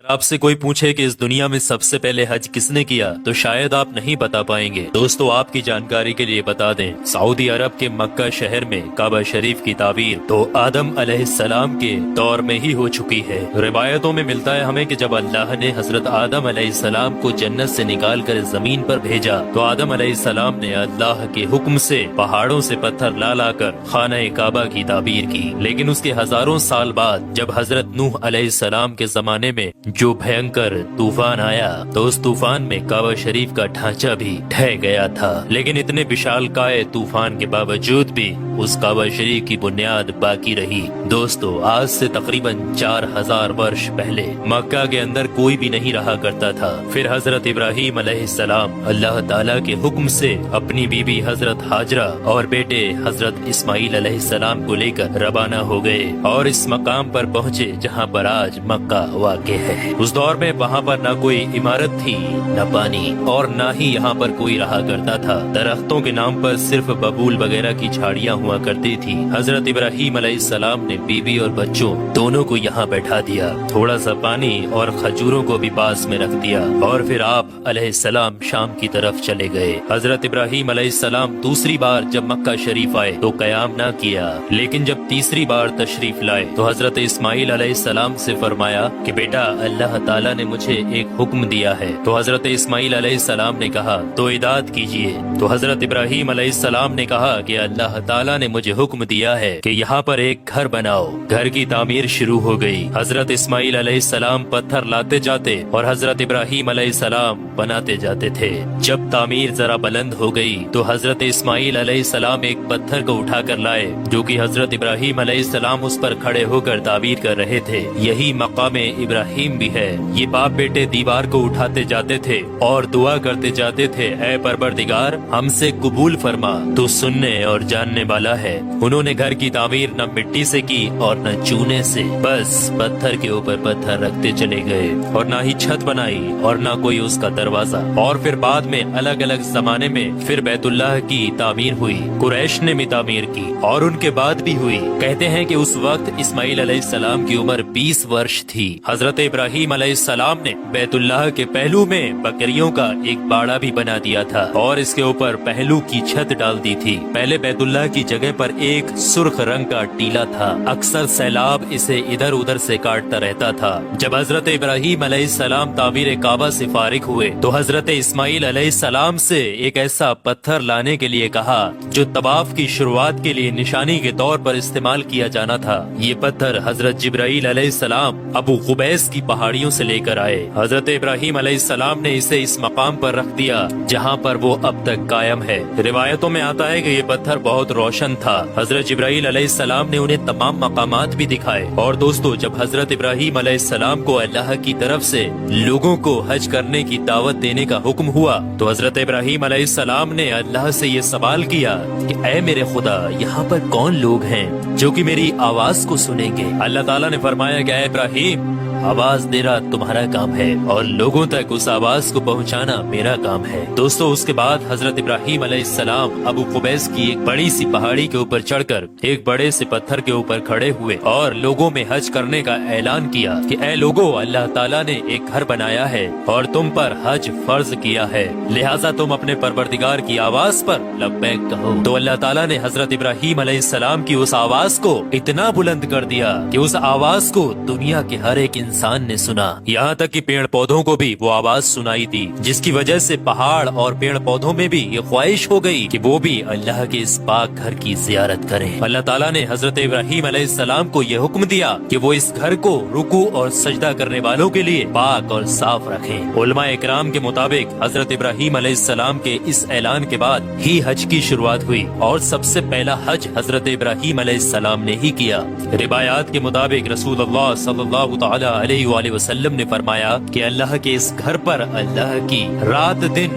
آپ سے کوئی پوچھے کہ اس دنیا میں سب سے پہلے حج کس نے کیا تو شاید آپ نہیں بتا پائیں گے۔ دوستو آپ کی جانکاری کے لیے بتا دیں، سعودی عرب کے مکہ شہر میں کعبہ شریف کی تعمیر تو آدم علیہ السلام کے دور میں ہی ہو چکی ہے۔ روایتوں میں ملتا ہے ہمیں کہ جب اللہ نے حضرت آدم علیہ السلام کو جنت سے نکال کر زمین پر بھیجا تو آدم علیہ السلام نے اللہ کے حکم سے پہاڑوں سے پتھر لا کر خانہ کعبہ کی تعمیر کی، لیکن اس کے ہزاروں سال بعد جب حضرت نوح علیہ السلام کے زمانے میں جو بھینکر طوفان آیا تو اس طوفان میں کعبہ شریف کا ڈھانچہ بھی ڈھہ گیا تھا، لیکن اتنے وشال کائے طوفان کے باوجود بھی اس کعبہ شریف کی بنیاد باقی رہی۔ دوستو آج سے تقریباً 4000 برس پہلے مکہ کے اندر کوئی بھی نہیں رہا کرتا تھا۔ پھر حضرت ابراہیم علیہ السلام اللہ تعالیٰ کے حکم سے اپنی بیوی حضرت ہاجرہ اور بیٹے حضرت اسماعیل علیہ السلام کو لے کر روانہ ہو گئے اور اس مقام پر پہنچے جہاں پر آج مکہ واقع ہے۔ اس دور میں وہاں پر نہ کوئی عمارت تھی، نہ پانی، اور نہ ہی یہاں پر کوئی رہا کرتا تھا۔ درختوں کے نام پر صرف ببول وغیرہ کی جھاڑیاں ہوا کرتی تھی۔ حضرت ابراہیم علیہ السلام نے بیوی اور بچوں دونوں کو یہاں بیٹھا دیا، تھوڑا سا پانی اور کھجوروں کو بھی پاس میں رکھ دیا، اور پھر آپ علیہ السلام شام کی طرف چلے گئے۔ حضرت ابراہیم علیہ السلام دوسری بار جب مکہ شریف آئے تو قیام نہ کیا، لیکن جب تیسری بار تشریف لائے تو حضرت اسماعیل علیہ السلام سے فرمایا کہ بیٹا اللہ تعالیٰ نے مجھے ایک حکم دیا ہے۔ تو حضرت اسماعیل علیہ السلام نے کہا تو اطاعت کیجیے۔ تو حضرت ابراہیم علیہ السلام نے کہا کہ اللہ تعالیٰ نے مجھے حکم دیا ہے کہ یہاں پر ایک گھر بناؤ۔ گھر کی تعمیر شروع ہو گئی۔ حضرت اسماعیل علیہ السلام پتھر لاتے جاتے اور حضرت ابراہیم علیہ السلام بناتے جاتے تھے۔ جب تعمیر ذرا بلند ہو گئی تو حضرت اسماعیل علیہ السلام ایک پتھر کو اٹھا کر لائے جو کہ حضرت ابراہیم علیہ السلام اس پر کھڑے ہو کر تعمیر کر رہے تھے۔ یہی مقام ابراہیم بھی ہے۔ یہ باپ بیٹے دیوار کو اٹھاتے جاتے تھے اور دعا کرتے جاتے تھے، اے پروردگار ہم سے قبول فرما، تو سننے اور جاننے والا ہے۔ انہوں نے گھر کی تعمیر نہ مٹی سے کی اور نہ چونے سے، بس پتھر کے اوپر پتھر رکھتے چلے گئے، اور نہ ہی چھت بنائی اور نہ کوئی اس کا دروازہ۔ اور پھر بعد میں الگ الگ زمانے میں پھر بیت اللہ کی تعمیر ہوئی، قریش نے بھی تعمیر کی اور ان کے بعد بھی ہوئی۔ کہتے ہیں کہ اس وقت اسماعیل علیہ السلام کی عمر 20 ورش تھی۔ حضرت ابراہیم علیہ السلام نے بیت اللہ کے پہلو میں بکریوں کا ایک باڑا بھی بنا دیا تھا اور اس کے اوپر پہلو کی چھت ڈال دی تھی۔ پہلے بیت اللہ کی جگہ پر ایک سرخ رنگ کا ٹیلا تھا، اکثر سیلاب اسے ادھر ادھر سے کاٹتا رہتا تھا۔ جب حضرت ابراہیم علیہ السلام تعمیر کعبہ سے فارغ ہوئے تو حضرت اسماعیل علیہ السلام سے ایک ایسا پتھر لانے کے لیے کہا جو طواف کی شروعات کے لیے نشانی کے طور پر استعمال کیا جانا تھا۔ یہ پتھر حضرت جبرائیل علیہ السلام ابو قبیس کی پہاڑیوں سے لے کر آئے۔ حضرت ابراہیم علیہ السلام نے اسے اس مقام پر رکھ دیا جہاں پر وہ اب تک قائم ہے۔ روایتوں میں آتا ہے کہ یہ پتھر بہت روشن تھا۔ حضرت جبرائیل علیہ السلام نے انہیں تمام مقامات بھی دکھائے۔ اور دوستو جب حضرت ابراہیم علیہ السلام کو اللہ کی طرف سے لوگوں کو حج کرنے کی دعوت دینے کا حکم ہوا تو حضرت ابراہیم علیہ السلام نے اللہ سے یہ سوال کیا کہ اے میرے خدا یہاں پر کون لوگ ہیں جو کہ میری آواز کو سنیں گے؟ اللہ تعالیٰ نے فرمایا کہ اے ابراہیم آواز دینا تمہارا کام ہے اور لوگوں تک اس آواز کو پہنچانا میرا کام ہے۔ دوستو اس کے بعد حضرت ابراہیم علیہ السلام ابو قبیس کی ایک بڑی سی پہاڑی کے اوپر چڑھ کر ایک بڑے سے پتھر کے اوپر کھڑے ہوئے اور لوگوں میں حج کرنے کا اعلان کیا کہ اے لوگو اللہ تعالیٰ نے ایک گھر بنایا ہے اور تم پر حج فرض کیا ہے، لہٰذا تم اپنے پروردگار کی آواز پر لبیک کہو۔ تو اللہ تعالیٰ نے حضرت ابراہیم علیہ السلام کی اس آواز کو اتنا بلند کر دیا کہ اس آواز کو دنیا کے ہر ایک انسان نے سنا، یہاں تک کہ پیڑ پودوں کو بھی وہ آواز سنائی دی، جس کی وجہ سے پہاڑ اور پیڑ پودوں میں بھی یہ خواہش ہو گئی کہ وہ بھی اللہ کے اس پاک گھر کی زیارت کریں۔ اللہ تعالیٰ نے حضرت ابراہیم علیہ السلام کو یہ حکم دیا کہ وہ اس گھر کو رکوع اور سجدہ کرنے والوں کے لیے پاک اور صاف رکھیں۔ علماء اکرام کے مطابق حضرت ابراہیم علیہ السلام کے اس اعلان کے بعد ہی حج کی شروعات ہوئی اور سب سے پہلا حج حضرت ابراہیم علیہ السلام نے ہی کیا۔ روایات کے مطابق رسول اللہ صلی اللہ تعالی علیہ وآلہ وسلم نے فرمایا کہ اللہ کے اس گھر پر اللہ کی رات دن